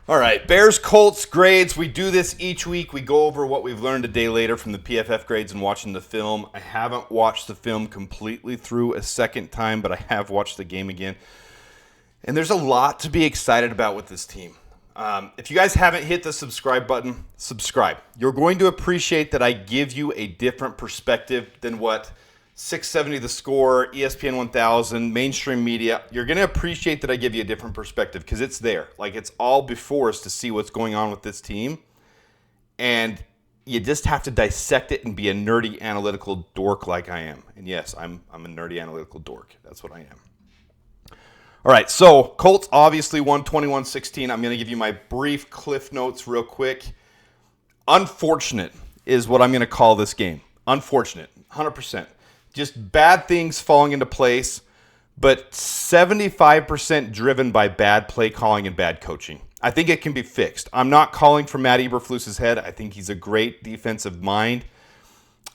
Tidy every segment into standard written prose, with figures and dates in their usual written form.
All right, Bears, Colts grades. We do this each week. We go over what we've learned a day later from the PFF grades and watching the film. I haven't watched the film completely through a second time, but I have watched the game again. And there's a lot to be excited about with this team. If you guys haven't hit the subscribe button, subscribe. You're going to appreciate that I give you a different perspective than what 670 The Score, ESPN 1000, mainstream media. You're going to appreciate that I give you a different perspective because it's there. Like, it's all before us to see what's going on with this team. And you just have to dissect it and be a nerdy analytical dork like I am. And yes, I'm a nerdy analytical dork. That's what I am. All right, so Colts obviously won 21-16. I'm going to give you my brief cliff notes real quick. Unfortunate is what I'm going to call this game. Unfortunate, 100%. Just bad things falling into place, but 75% driven by bad play calling and bad coaching. I think it can be fixed. I'm not calling for Matt Eberflus's head. I think he's a great defensive mind.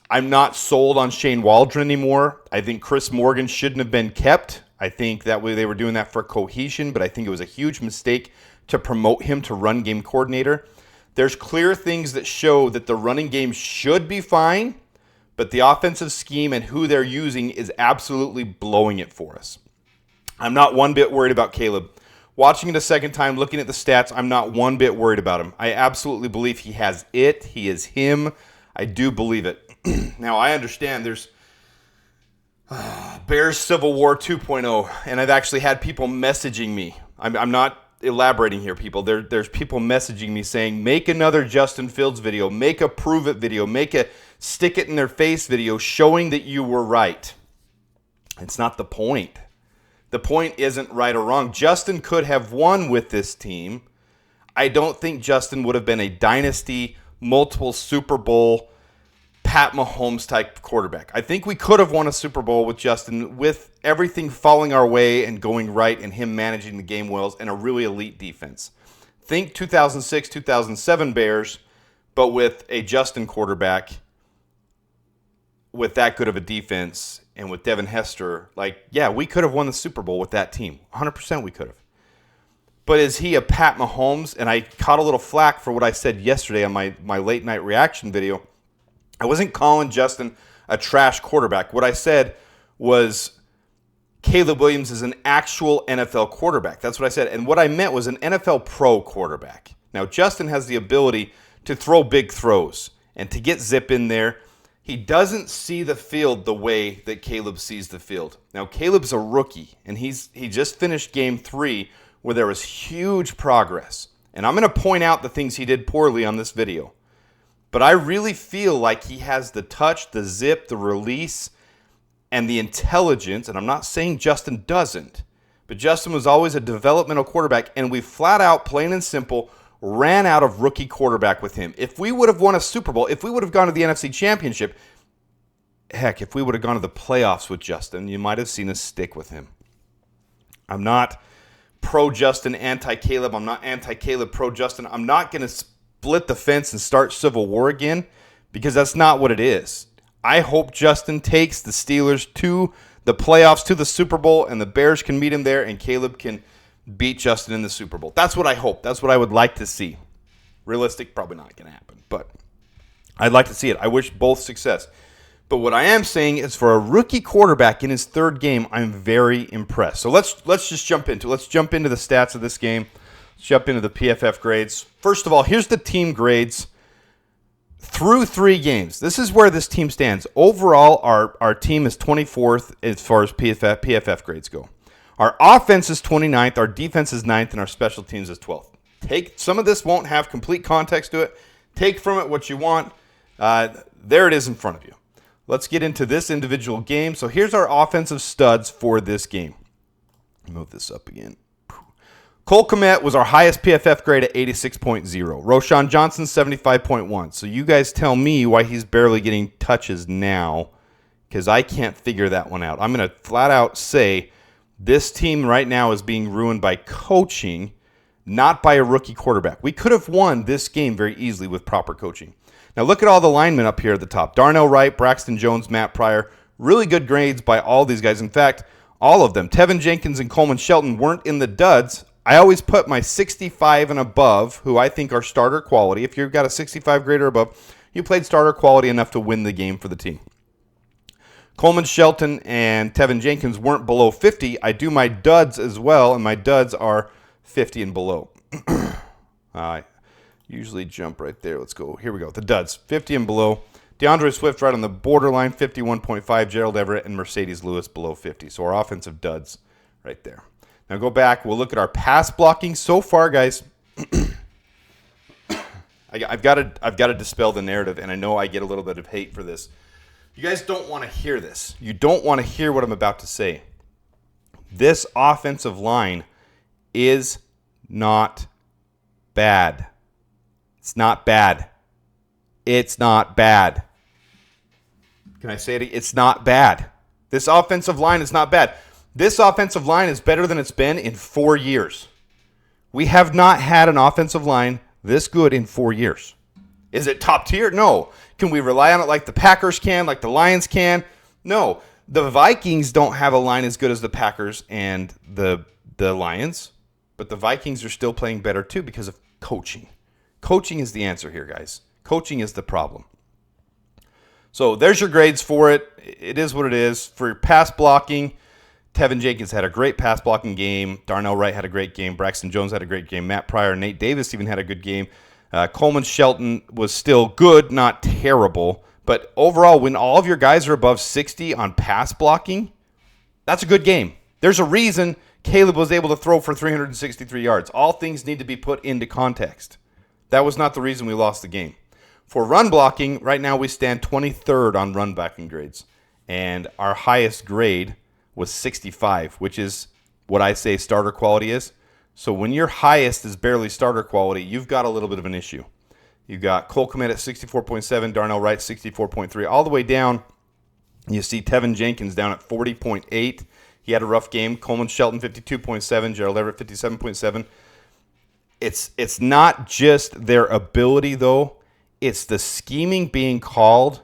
I'm not sold on Shane Waldron anymore. I think Chris Morgan shouldn't have been kept. I think that way they were doing that for cohesion, but I think it was a huge mistake to promote him to run game coordinator. There's clear things that show that the running game should be fine, but the offensive scheme and who they're using is absolutely blowing it for us. I'm not one bit worried about Caleb. Watching it a second time, looking at the stats, I'm not one bit worried about him. I absolutely believe he has it. He is him. I do believe it. Now, I understand there's Bears Civil War 2.0, and I've actually had people messaging me. I'm not elaborating here, people. There's people messaging me saying, make another Justin Fields video, make a prove it video, make a stick it in their face video showing that you were right. It's not the point. The point isn't right or wrong. Justin could have won with this team. I don't think Justin would have been a dynasty, multiple Super Bowl, Pat Mahomes type quarterback. I think we could have won a Super Bowl with Justin with everything falling our way and going right and him managing the game well and a really elite defense. Think 2006, 2007 Bears, but with a Justin quarterback with that good of a defense and with Devin Hester. Like, yeah, we could have won the Super Bowl with that team. 100% we could have. But is he a Pat Mahomes? And I caught a little flack for what I said yesterday on my late night reaction video. I wasn't calling Justin a trash quarterback. What I said was Caleb Williams is an actual NFL quarterback. That's what I said. And what I meant was an NFL pro quarterback. Now, Justin has the ability to throw big throws and to get zip in there. He doesn't see the field the way that Caleb sees the field. Now, Caleb's a rookie, and he just finished game 3 where there was huge progress. And I'm going to point out the things he did poorly on this video. But I really feel like he has the touch, the zip, the release, and the intelligence. And I'm not saying Justin doesn't. But Justin was always a developmental quarterback. And we flat out, plain and simple, ran out of rookie quarterback with him. If we would have won a Super Bowl, if we would have gone to the NFC Championship, heck, if we would have gone to the playoffs with Justin, you might have seen us stick with him. I'm not pro-Justin, anti-Caleb. I'm not anti-Caleb, pro-Justin. I'm not going to split the fence and start civil war again because that's not what it is. I hope Justin takes the Steelers to the playoffs, to the Super Bowl, and the Bears can meet him there and Caleb can beat Justin in the Super Bowl. That's what I hope. That's what I would like to see. Realistic, probably not going to happen, but I'd like to see it. I wish both success. But what I am saying is for a rookie quarterback in his third game, I'm very impressed. So let's just jump into it. Let's jump into the stats of this game. Let's jump into the PFF grades. First of all, here's the team grades through 3 games. This is where this team stands. Overall, our team is 24th as far as PFF grades go. Our offense is 29th, our defense is 9th, and our special teams is 12th. Some of this won't have complete context to it. Take from it what you want. There it is in front of you. Let's get into this individual game. So here's our offensive studs for this game. Move this up again. Cole Kmet was our highest PFF grade at 86.0. Roschon Johnson, 75.1. So you guys tell me why he's barely getting touches now, because I can't figure that one out. I'm going to flat out say this team right now is being ruined by coaching, not by a rookie quarterback. We could have won this game very easily with proper coaching. Now look at all the linemen up here at the top. Darnell Wright, Braxton Jones, Matt Pryor. Really good grades by all these guys. In fact, all of them. Tevin Jenkins and Coleman Shelton weren't in the duds. I always put my 65 and above, who I think are starter quality. If you've got a 65 grade or above, you played starter quality enough to win the game for the team. Coleman Shelton and Tevin Jenkins weren't below 50. I do my duds as well, and my duds are 50 and below. I usually jump right there. Let's go. Here we go. The duds, 50 and below. DeAndre Swift right on the borderline, 51.5. Gerald Everett and Mercedes Lewis below 50. So our offensive duds right there. Now go back. We'll look at our pass blocking so far, guys. I've got to dispel the narrative, and I know I get a little bit of hate for this. You guys don't want to hear this. You don't want to hear what I'm about to say. This offensive line is not bad. It's not bad. It's not bad. Can I say it? It's not bad. This offensive line is not bad. This offensive line is better than it's been in 4 years. We have not had an offensive line this good in 4 years. Is it top tier? No. Can we rely on it like the Packers can, like the Lions can? No. The Vikings don't have a line as good as the Packers and the Lions, but the Vikings are still playing better too because of coaching. Coaching is the answer here, guys. Coaching is the problem. So there's your grades for it. It is what it is. For your pass blocking, Tevin Jenkins had a great pass blocking game. Darnell Wright had a great game. Braxton Jones had a great game. Matt Pryor, Nate Davis even had a good game. Coleman Shelton was still good, not terrible. But overall, when all of your guys are above 60 on pass blocking, that's a good game. There's a reason Caleb was able to throw for 363 yards. All things need to be put into context. That was not the reason we lost the game. For run blocking, right now we stand 23rd on run blocking grades. And our highest grade was 65, which is what I say starter quality is. So when your highest is barely starter quality, you've got a little bit of an issue. You've got Cole Kmet at 64.7, Darnell Wright 64.3, all the way down. You see Tevin Jenkins down at 40.8. He had a rough game. Coleman Shelton 52.7, Gerald Everett 57.7. It's not just their ability, though. It's the scheming being called.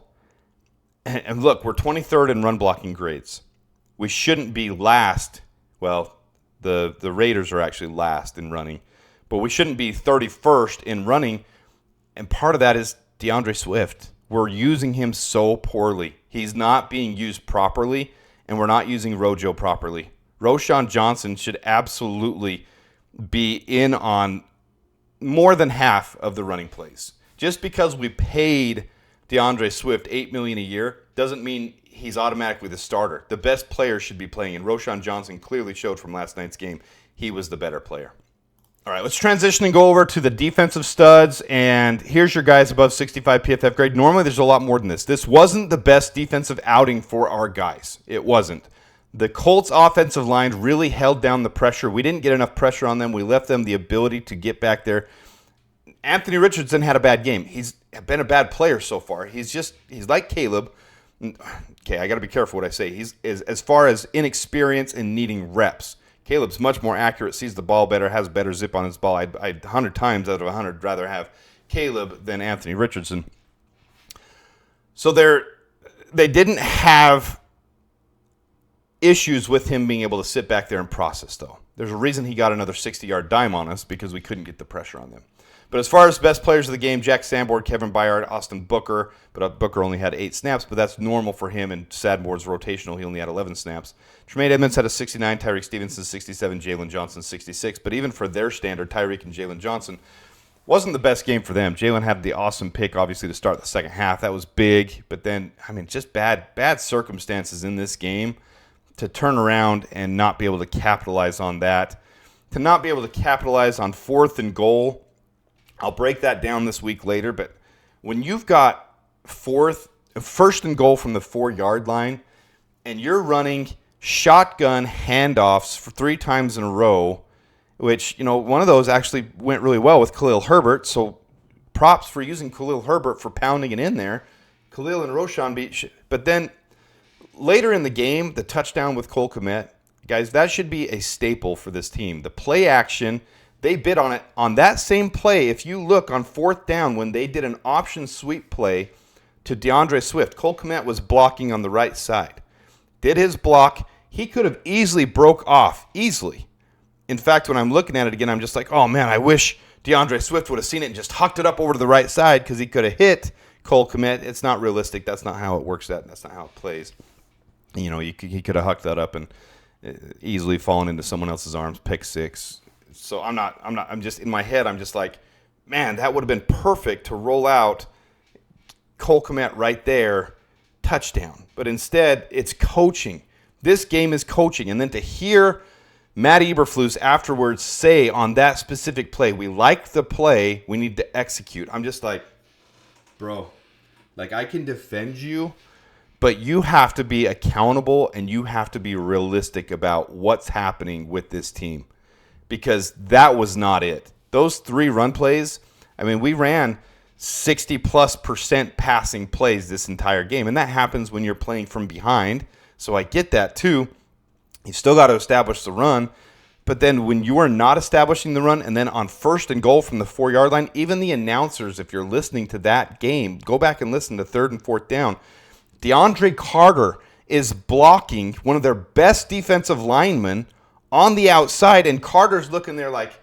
And look, we're 23rd in run blocking grades. We shouldn't be last. Well, the Raiders are actually last in running. But we shouldn't be 31st in running. And part of that is DeAndre Swift. We're using him so poorly. He's not being used properly, and we're not using Rojo properly. Roschon Johnson should absolutely be in on more than half of the running plays. Just because we paid DeAndre Swift $8 million a year doesn't mean he's automatically the starter. The best player should be playing, and Roschon Johnson clearly showed from last night's game he was the better player. All right, let's transition and go over to the defensive studs, and here's your guys above 65 PFF grade. Normally, there's a lot more than this. This wasn't the best defensive outing for our guys. It wasn't. The Colts offensive line really held down the pressure. We didn't get enough pressure on them. We left them the ability to get back there. Anthony Richardson had a bad game. He's been a bad player so far. He's like Caleb. Okay, I got to be careful what I say. He's as far as inexperience and needing reps. Caleb's much more accurate, sees the ball better, has better zip on his ball. I'd 100 times out of 100 rather have Caleb than Anthony Richardson. So they didn't have issues with him being able to sit back there and process, though. There's a reason he got another 60-yard dime on us, because we couldn't get the pressure on them. But as far as best players of the game, Jack Sanborn, Kevin Byard, Austin Booker. But Booker only had 8 snaps, but that's normal for him, and Sanborn's rotational. He only had 11 snaps. Tremaine Edmonds had a 69, Tyreek Stevenson 67, Jalen Johnson 66. But even for their standard, Tyreek and Jalen Johnson wasn't the best game for them. Jalen had the awesome pick, obviously, to start the second half. That was big. But then, just bad circumstances in this game to turn around and not be able to capitalize on that. To not be able to capitalize on 4th and goal. I'll break that down this week later, but when you've got first and goal from the 4-yard line, and you're running shotgun handoffs for 3 times in a row, which, one of those actually went really well with Khalil Herbert, so props for using Khalil Herbert for pounding it in there. Khalil and Roschon beat, but then later in the game, the touchdown with Cole Kmet, guys, that should be a staple for this team. The play action, they bid on it. On that same play, if you look on 4th down when they did an option sweep play to DeAndre Swift, Cole Kmet was blocking on the right side. Did his block. He could have easily broke off, In fact, when I'm looking at it again, I'm just like, oh, man, I wish DeAndre Swift would have seen it and just hucked it up over to the right side because he could have hit Cole Kmet. It's not realistic. That's not how it works. That's not how it plays. You know, he could have hucked that up and easily fallen into someone else's arms, pick six. So I'm just in my head, I'm just like, man, that would have been perfect to roll out Cole Kmet right there, touchdown. But instead, it's coaching. This game is coaching. And then to hear Matt Eberflus afterwards say on that specific play, we like the play, we need to execute. I'm just like, bro, like I can defend you, but you have to be accountable and you have to be realistic about what's happening with this team because that was not it. Those 3 run plays, I mean, we ran 60+% passing plays this entire game, and that happens when you're playing from behind, so I get that too. You still got to establish the run, but then when you are not establishing the run and then on 1st and goal from the 4-yard line, even the announcers, if you're listening to that game, go back and listen to 3rd and 4th down. DeAndre Carter is blocking one of their best defensive linemen on the outside, and Carter's looking there like,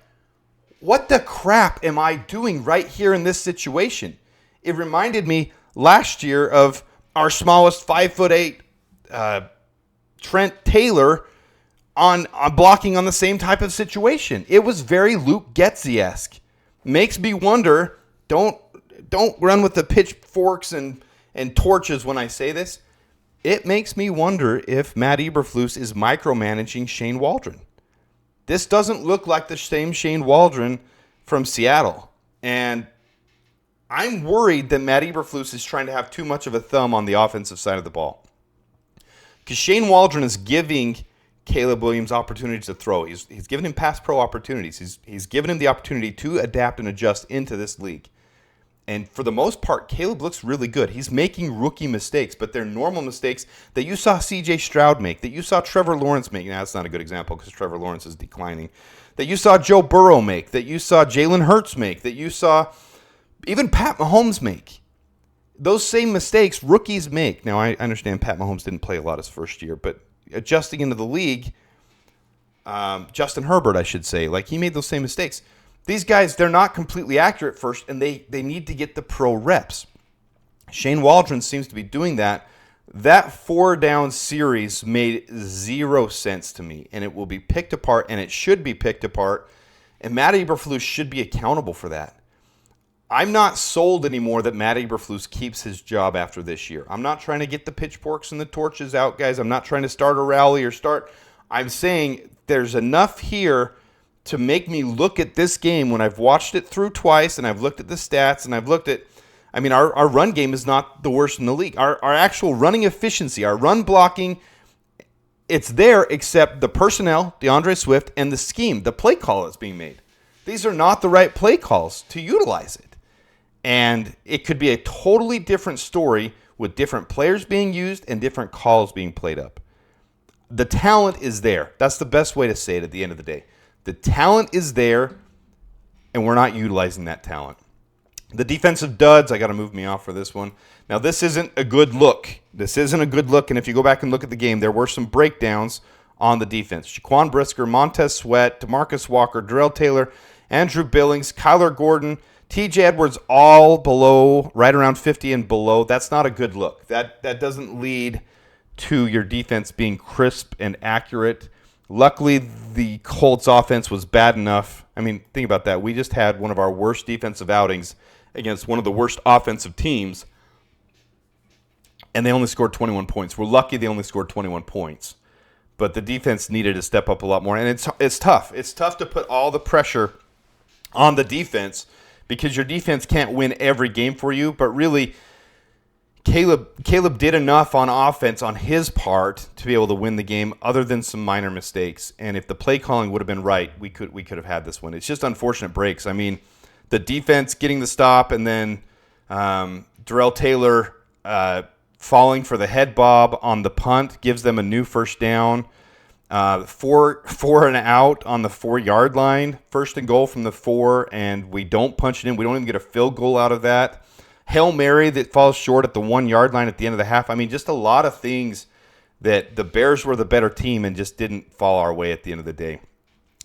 what the crap am I doing right here in this situation? It reminded me last year of our smallest 5'8" Trent Taylor on blocking on the same type of situation. It was very Luke Getsy-esque. Makes me wonder, don't run with the pitchforks and torches when I say this. It makes me wonder if Matt Eberflus is micromanaging Shane Waldron. This doesn't look like the same Shane Waldron from Seattle. And I'm worried that Matt Eberflus is trying to have too much of a thumb on the offensive side of the ball. Because Shane Waldron is giving Caleb Williams opportunities to throw. He's given him pass pro opportunities. He's given him the opportunity to adapt and adjust into this league. And for the most part, Caleb looks really good. He's making rookie mistakes, but they're normal mistakes that you saw C.J. Stroud make, that you saw Trevor Lawrence make. Now, that's not a good example because Trevor Lawrence is declining. That you saw Joe Burrow make, that you saw Jalen Hurts make, that you saw even Pat Mahomes make. Those same mistakes rookies make. Now, I understand Pat Mahomes didn't play a lot his first year, but adjusting into the league, Justin Herbert, I should say, like he made those same mistakes. These guys, they're not completely accurate first, and they need to get the pro reps. Shane Waldron seems to be doing that. That 4-down series made 0 sense to me, and it will be picked apart, and it should be picked apart, and Matt Eberflus should be accountable for that. I'm not sold anymore that Matt Eberflus keeps his job after this year. I'm not trying to get the pitchforks and the torches out, guys. I'm not trying to start a rally I'm saying there's enough here to make me look at this game when I've watched it through twice and I've looked at the stats and I've looked at, I mean, our run game is not the worst in the league. Our actual running efficiency, our run blocking, it's there except the personnel, DeAndre Swift, and the scheme, the play call that's being made. These are not the right play calls to utilize it. And it could be a totally different story with different players being used and different calls being played up. The talent is there. That's the best way to say it at the end of the day. The talent is there, and we're not utilizing that talent. The defensive duds, I got to move me off for this one. Now, this isn't a good look. This isn't a good look, and if you go back and look at the game, there were some breakdowns on the defense. Jaquan Brisker, Montez Sweat, DeMarcus Walker, Darrell Taylor, Andrew Billings, Kyler Gordon, TJ Edwards, all below, right around 50 and below. That's not a good look. That doesn't lead to your defense being crisp and accurate. Luckily, the Colts offense was bad enough. I mean, think about that. We just had one of our worst defensive outings against one of the worst offensive teams, and they only scored 21 points. We're lucky they only scored 21 points. But the defense needed to step up a lot more, and it's tough. It's tough to put all the pressure on the defense because your defense can't win every game for you, but really Caleb did enough on offense on his part to be able to win the game other than some minor mistakes. And if the play calling would have been right, we could have had this one. It's just unfortunate breaks. I mean, the defense getting the stop and then Darrell Taylor falling for the head bob on the punt gives them a new first down. 4 and out on the 4-yard line, 1st and goal from the 4, and we don't punch it in. We don't even get a field goal out of that. Hail Mary that falls short at the 1-yard line at the end of the half. I mean, just a lot of things that the Bears were the better team and just didn't fall our way at the end of the day.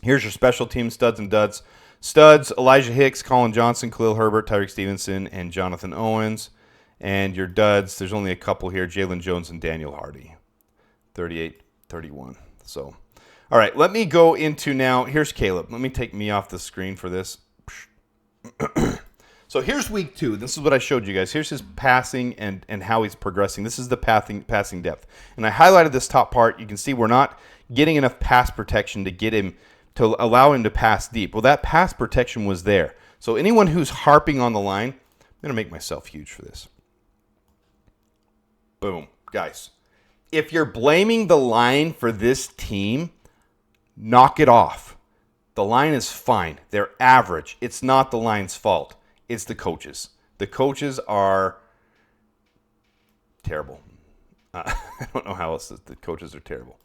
Here's your special team studs and duds. Studs, Elijah Hicks, Colin Johnson, Khalil Herbert, Tyreek Stevenson, and Jonathan Owens. And your duds, there's only a couple here, Jalen Jones and Daniel Hardy, 38-31. So, all right, let me go into now. Here's Caleb. Let me take me off the screen for this. So here's week 2. This is what I showed you guys. Here's his passing and how he's progressing. This is the passing depth. And I highlighted this top part. You can see we're not getting enough pass protection to get him, to allow him to pass deep. Well, that pass protection was there. So anyone who's harping on the line, I'm going to make myself huge for this. Boom. Guys, if you're blaming the line for this team, knock it off. The line is fine. They're average. It's not the line's fault. It's the coaches. The coaches are terrible. I don't know how else the coaches are terrible.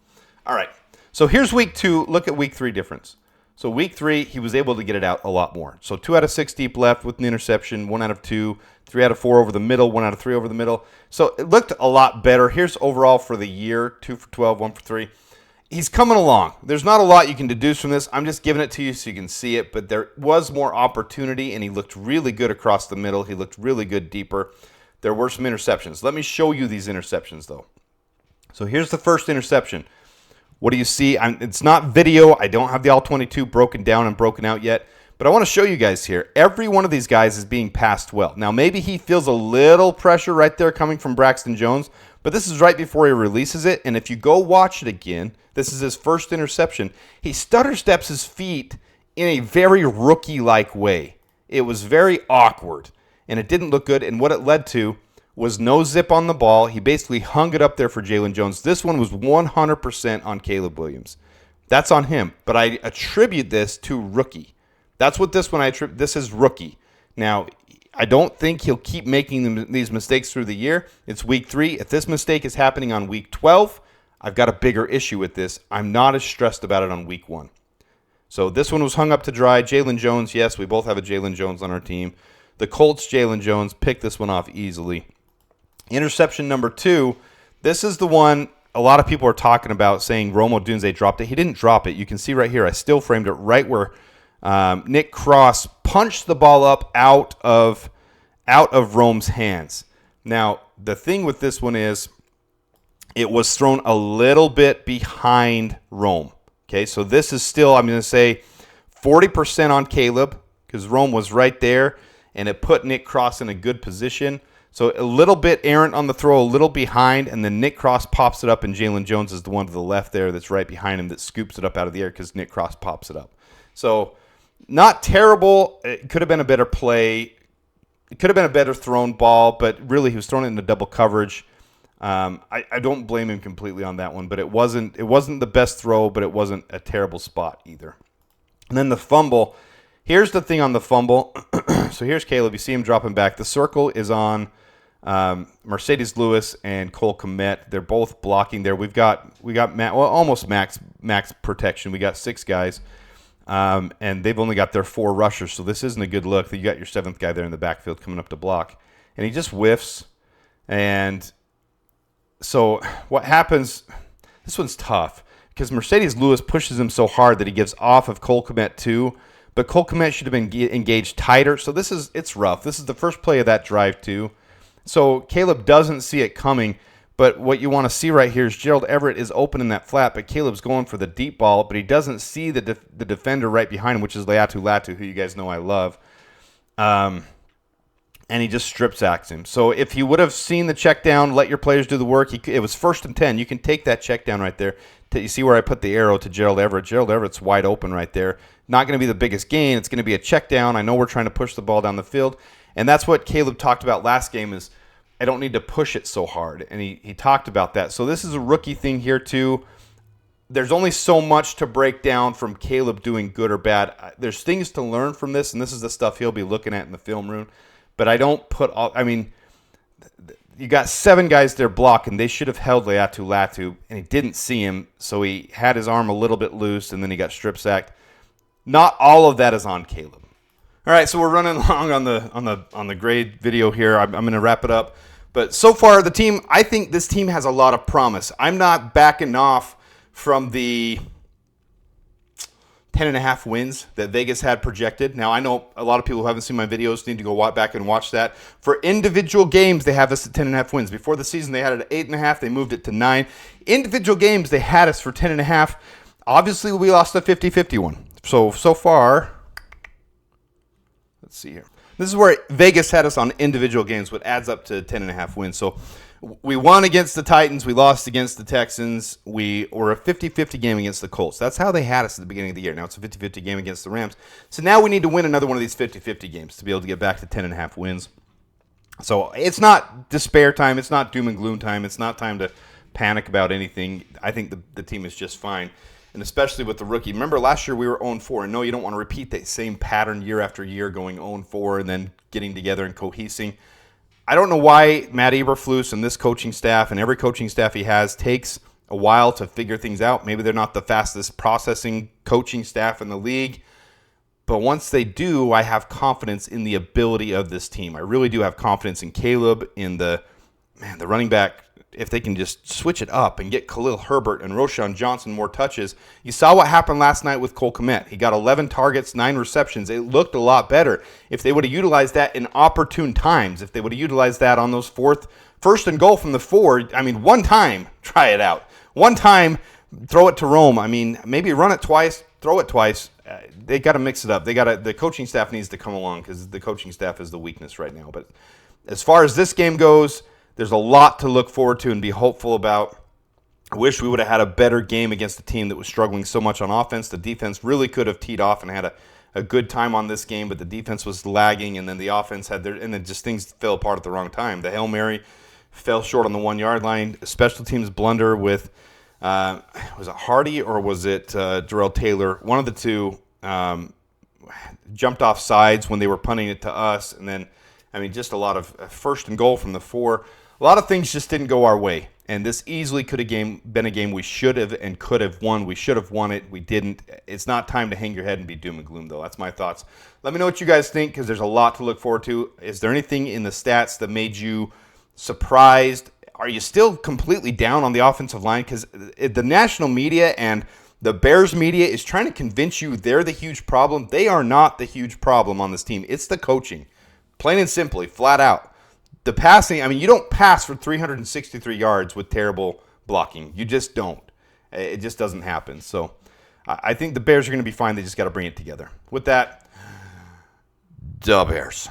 All right. So here's week 2. Look at week 3 difference. So week 3, he was able to get it out a lot more. So 2 out of 6 deep left with an interception, 1 out of 2, 3 out of 4 over the middle, 1 out of 3 over the middle. So it looked a lot better. Here's overall for the year, 2 for 12, 1 for 3. He's coming along. There's not a lot you can deduce from this. I'm just giving it to you so you can see it, but there was more opportunity, and he looked really good across the middle. He looked really good deeper. There were some interceptions. Let me show you these interceptions, though. So here's the first interception. What do you see? It's not video. I don't have the all-22 broken down and broken out yet, but I want to show you guys here. Every one of these guys is being passed well. Now, maybe he feels a little pressure right there coming from Braxton Jones, but this is right before he releases it, and if you go watch it again, this is his first interception. He stutter steps his feet in a very rookie-like way. It was very awkward, and it didn't look good, and what it led to was no zip on the ball. He basically hung it up there for Jalen Jones. This one was 100% on Caleb Williams. That's on him, but I attribute this to rookie. That's what this one I attribute. This is rookie. Now, I don't think he'll keep making these mistakes through the year. It's week 3. If this mistake is happening on week 12, I've got a bigger issue with this. I'm not as stressed about it on week 1. So this one was hung up to dry. Jalen Jones, yes, we both have a Jalen Jones on our team. The Colts, Jalen Jones, picked this one off easily. Interception number 2, this is the one a lot of people are talking about, saying Rome Odunze dropped it. He didn't drop it. You can see right here, I still framed it right where Nick Cross punched the ball up out of Rome's hands. Now, the thing with this one is it was thrown a little bit behind Rome. Okay, so this is still, I'm going to say, 40% on Caleb because Rome was right there, and it put Nick Cross in a good position. So a little bit errant on the throw, a little behind, and then Nick Cross pops it up, and Jalen Jones is the one to the left there that's right behind him that scoops it up out of the air because Nick Cross pops it up. So not terrible. It could have been a better play. It could have been a better thrown ball, but really he was throwing it into double coverage. I don't blame him completely on that one, but it wasn't the best throw, but it wasn't a terrible spot either. And then the fumble. Here's the thing on the fumble. So here's Caleb. You see him dropping back. The circle is on Mercedes Lewis and Cole Kmet. They're both blocking there. We got almost max protection. We got 6 guys, and they've only got their 4 rushers. So this isn't a good look. You got your 7th guy there in the backfield coming up to block, and he just whiffs. And so what happens? This one's tough because Mercedes Lewis pushes him so hard that he gives off of Cole Kmet too. But Cole Kmet should have been engaged tighter. So it's rough. This is the first play of that drive too. So Caleb doesn't see it coming. But what you want to see right here is Gerald Everett is open in that flat, but Caleb's going for the deep ball, but he doesn't see the defender right behind him, which is Latu, who you guys know I love. And he just strip sacks him. So if he would have seen the check down, let your players do the work, it was 1st and 10. You can take that check down right there. You see where I put the arrow to Gerald Everett. Gerald Everett's wide open right there. Not going to be the biggest gain. It's going to be a check down. I know we're trying to push the ball down the field. And that's what Caleb talked about last game is I don't need to push it so hard. And he talked about that. So this is a rookie thing here too. There's only so much to break down from Caleb doing good or bad. There's things to learn from this, and this is the stuff he'll be looking at in the film room. But I don't put all – I mean, you got 7 guys there blocking. They should have held Latu, and he didn't see him, so he had his arm a little bit loose, and then he got strip sacked. Not all of that is on Caleb. All right, so we're running along on the grade video here. I'm going to wrap it up. But so far, the team – I think this team has a lot of promise. I'm not backing off from the 10.5 wins that Vegas had projected. Now, I know a lot of people who haven't seen my videos need to go back and watch that. For individual games, they have us at 10.5 wins. Before the season, they had it at 8.5. They moved it to 9. Individual games, they had us for 10.5. Obviously, we lost a 50-50 one. So far, let's see here. This is where Vegas had us on individual games, what adds up to 10.5 wins. So we won against the Titans. We lost against the Texans. We were a 50-50 game against the Colts. That's how they had us at the beginning of the year. Now it's a 50-50 game against the Rams. So now we need to win another one of these 50-50 games to be able to get back to 10.5 wins. So it's not despair time. It's not doom and gloom time. It's not time to panic about anything. I think the team is just fine. And especially with the rookie. Remember last year we were 0-4. And no, you don't want to repeat that same pattern year after year, going 0-4 and then getting together and cohesing. I don't know why Matt Eberflus and this coaching staff and every coaching staff he has takes a while to figure things out. Maybe they're not the fastest processing coaching staff in the league. But once they do, I have confidence in the ability of this team. I really do have confidence in Caleb, in the running back. If they can just switch it up and get Khalil Herbert and Roschon Johnson more touches. You saw what happened last night with Cole Kmet. He got 11 targets, 9 receptions. It looked a lot better. If they would have utilized that in opportune times, if they would have utilized that on those first and goal from the 4, one time, try it out. One time, throw it to Rome. Maybe run it twice, throw it twice. They got to mix it up. The coaching staff needs to come along because the coaching staff is the weakness right now. But as far as this game goes, there's a lot to look forward to and be hopeful about. I wish we would have had a better game against a team that was struggling so much on offense. The defense really could have teed off and had a good time on this game, but the defense was lagging, and then the offense and then just things fell apart at the wrong time. The Hail Mary fell short on the 1-yard line. A special teams blunder with, was it Hardy or was it Darrell Taylor? One of the two jumped off sides when they were punting it to us, and then, just a lot of first and goal from the 4. A lot of things just didn't go our way, and this easily could have been a game we should have and could have won. We should have won it. We didn't. It's not time to hang your head and be doom and gloom, though. That's my thoughts. Let me know what you guys think, because there's a lot to look forward to. Is there anything in the stats that made you surprised? Are you still completely down on the offensive line? Because the national media and the Bears media is trying to convince you they're the huge problem. They are not the huge problem on this team. It's the coaching. Plain and simply, flat out. The passing, you don't pass for 363 yards with terrible blocking. You just don't. It just doesn't happen. So I think the Bears are going to be fine. They just got to bring it together. With that, dabears.